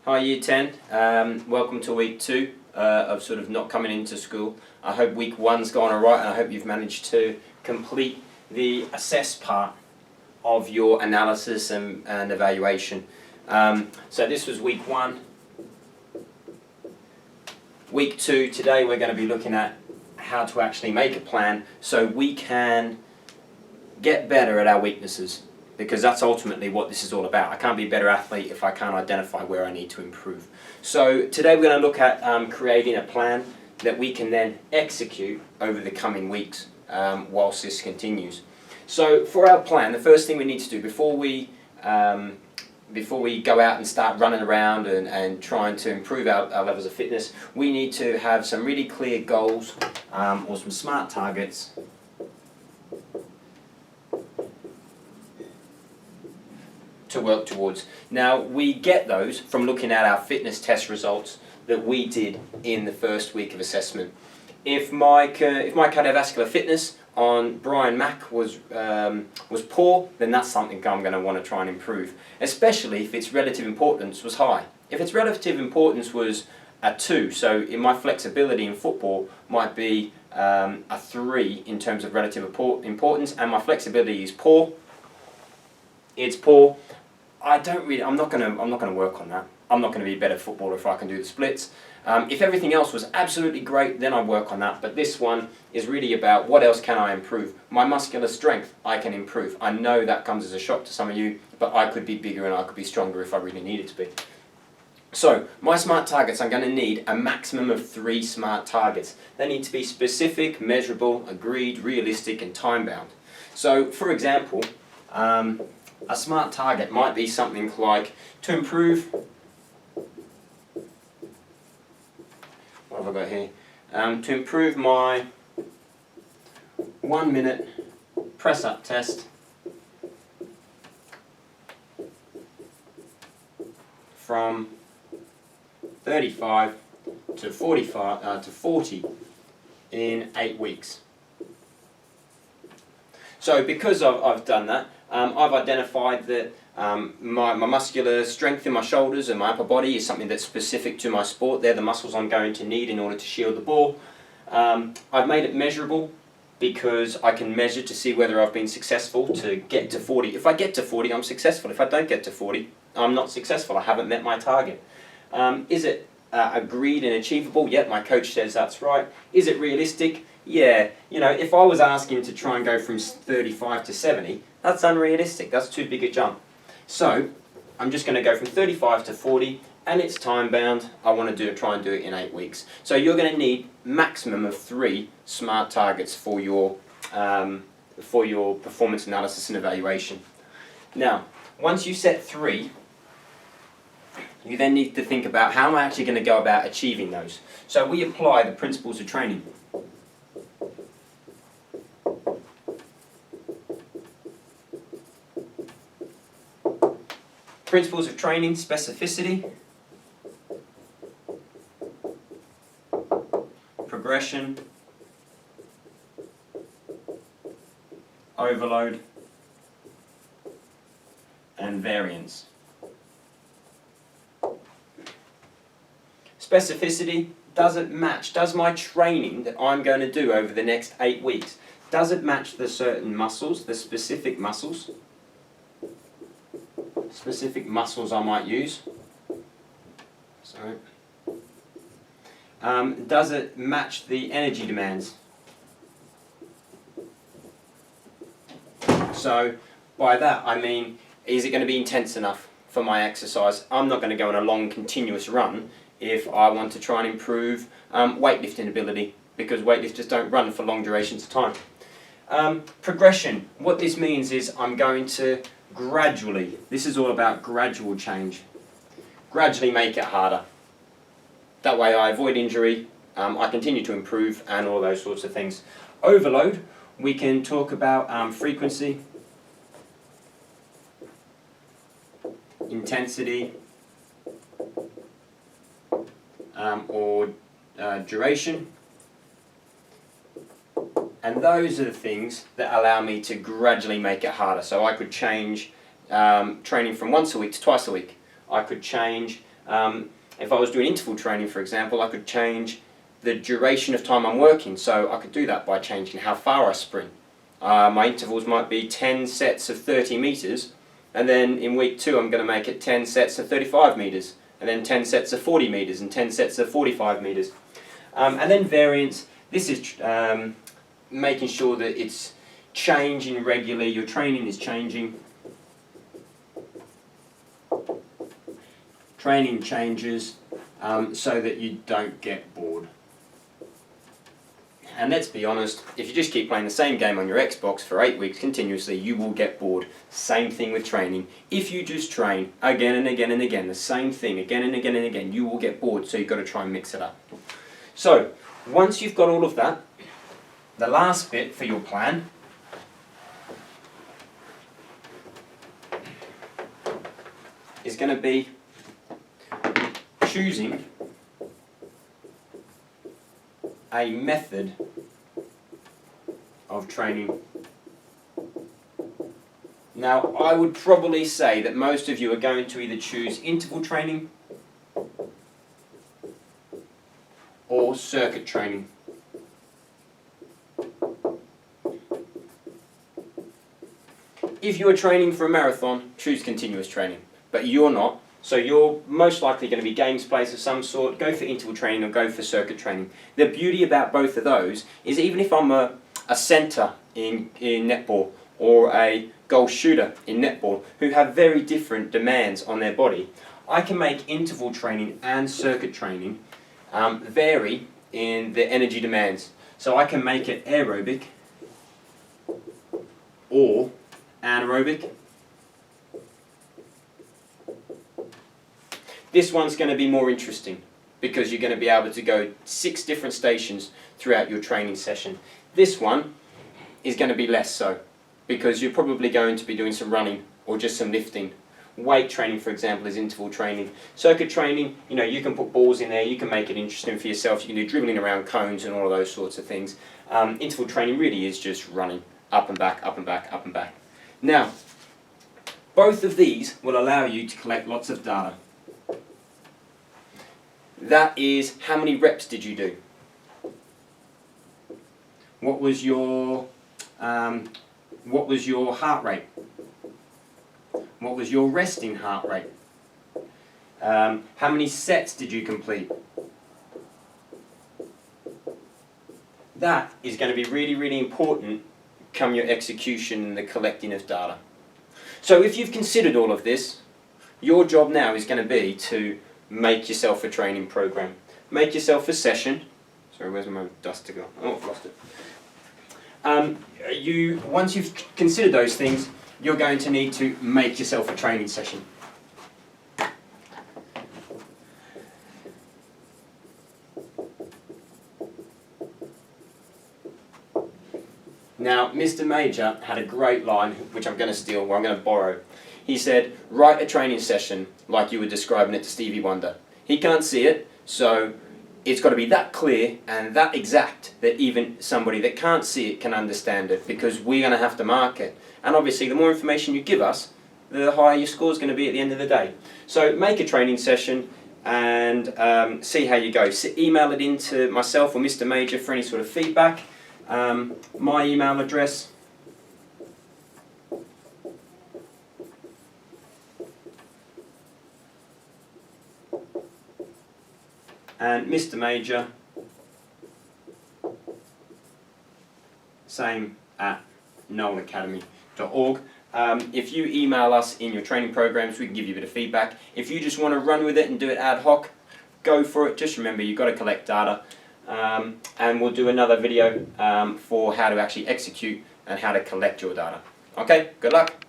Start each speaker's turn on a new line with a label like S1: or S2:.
S1: Hi Year 10, welcome to week 2 of sort of not coming into school. I hope week 1's gone alright and I hope you've managed to complete the assess part of your analysis and evaluation. So this was week 1. Week 2, today we're going to be looking at how to actually make a plan so we can get better at our weaknesses, because that's ultimately what this is all about. I can't be a better athlete if I can't identify where I need to improve. So today we're going to look at creating a plan that we can then execute over the coming weeks whilst this continues. So for our plan, the first thing we need to do before we go out and start running around and trying to improve our levels of fitness, we need to have some really clear goals or some SMART targets to work towards. Now, we get those from looking at our fitness test results that we did in the first week of assessment. If my cardiovascular fitness on Brian Mack was poor, then that's something I'm going to want to try and improve, especially if its relative importance was high. If its relative importance was a 2, so in my flexibility in football might be a 3 in terms of relative importance, and my flexibility is poor, it's poor, I'm not going to work on that. I'm not going to be a better footballer if I can do the splits. If everything else was absolutely great, then I'd work on that. But this one is really about what else can I improve. My muscular strength, I can improve. I know that comes as a shock to some of you, but I could be bigger and I could be stronger if I really needed to be. So, my SMART targets, I'm going to need a maximum of 3 SMART targets. They need to be specific, measurable, agreed, realistic, and time-bound. So, for example, a SMART target might be something like to improve, what have I got here? To improve my 1-minute press-up test from 35 to 40 in 8 weeks. So because I've done that, I've identified that my muscular strength in my shoulders and my upper body is something that's specific to my sport. They're the muscles I'm going to need in order to shield the ball. I've made it measurable because I can measure to see whether I've been successful to get to 40. If I get to 40, I'm successful. If I don't get to 40, I'm not successful. I haven't met my target. Is it agreed and achievable? Yep, my coach says that's right. Is it realistic? Yeah, if I was asking to try and go from 35 to 70, that's unrealistic. That's too big a jump. So, I'm just going to go from 35 to 40, and it's time bound. I want to try and do it in 8 weeks. So you're going to need maximum of 3 SMART targets for your performance analysis and evaluation. Now, once you set 3, you then need to think about how am I actually going to go about achieving those. So we apply the principles of training. Principles of training: specificity, progression, overload, and variance. Specificity: does it match? Does my training that I'm going to do over the next 8 weeks, does it match the certain muscles, the specific muscles I might use? Sorry. Does it match the energy demands? So by that I mean, is it going to be intense enough for my exercise? I'm not going to go on a long continuous run if I want to try and improve weightlifting ability, because weightlifters don't run for long durations of time. Progression. What this means is I'm going to gradually, this is all about gradual change, gradually make it harder. That way I avoid injury, I continue to improve, and all those sorts of things. Overload, we can talk about frequency, intensity, or duration. And those are the things that allow me to gradually make it harder. So I could change training from once a week to twice a week. I could change If I was doing interval training, for example, I could change the duration of time I'm working, so I could do that by changing how far I sprint. My intervals might be 10 sets of 30 metres, and then in week 2 I'm going to make it 10 sets of 35 metres, and then 10 sets of 40 metres, and 10 sets of 45 metres. And then variance, this is making sure that it's changing regularly, your training is changing. Training changes so that you don't get bored. And let's be honest, if you just keep playing the same game on your Xbox for 8 weeks continuously, you will get bored. Same thing with training. If you just train again and again and again, the same thing again and again and again, you will get bored, so you've got to try and mix it up. So, once you've got all of that, the last bit for your plan is going to be choosing a method of training. Now, I would probably say that most of you are going to either choose interval training or circuit training. If you are training for a marathon, choose continuous training, but you're not. So you're most likely going to be games plays of some sort, go for interval training or go for circuit training. The beauty about both of those is even if I'm a centre in netball or a goal shooter in netball who have very different demands on their body, I can make interval training and circuit training vary in the energy demands. So I can make it aerobic or anaerobic. This one's going to be more interesting because you're going to be able to go 6 different stations throughout your training session. This one is going to be less so because you're probably going to be doing some running or just some lifting. Weight training, for example, is interval training. Circuit training, you know, you can put balls in there, you can make it interesting for yourself, you can do dribbling around cones and all of those sorts of things. Interval training really is just running up and back, up and back, up and back. Now, both of these will allow you to collect lots of data. That is, how many reps did you do? What was your heart rate? What was your resting heart rate? How many sets did you complete? That is going to be really, really important come your execution and the collecting of data. So if you've considered all of this, your job now is going to be to make yourself a training program. Make yourself a session. Sorry, where's my duster gone? Oh, I've lost it. Once you've considered those things, you're going to need to make yourself a training session. Now, Mr. Major had a great line, which I'm going to steal, or I'm going to borrow. He said, write a training session like you were describing it to Stevie Wonder. He can't see it, so it's got to be that clear and that exact that even somebody that can't see it can understand it, because we're going to have to mark it. And obviously, the more information you give us, the higher your score is going to be at the end of the day. So make a training session and see how you go. Email it in to myself or Mr. Major for any sort of feedback. My email address and Mr. Major, same at KNOLEacademy.org. If you email us in your training programs, we can give you a bit of feedback. If you just want to run with it and do it ad hoc, go for it. Just remember, you've got to collect data. And we'll do another video for how to actually execute and how to collect your data. Okay, good luck.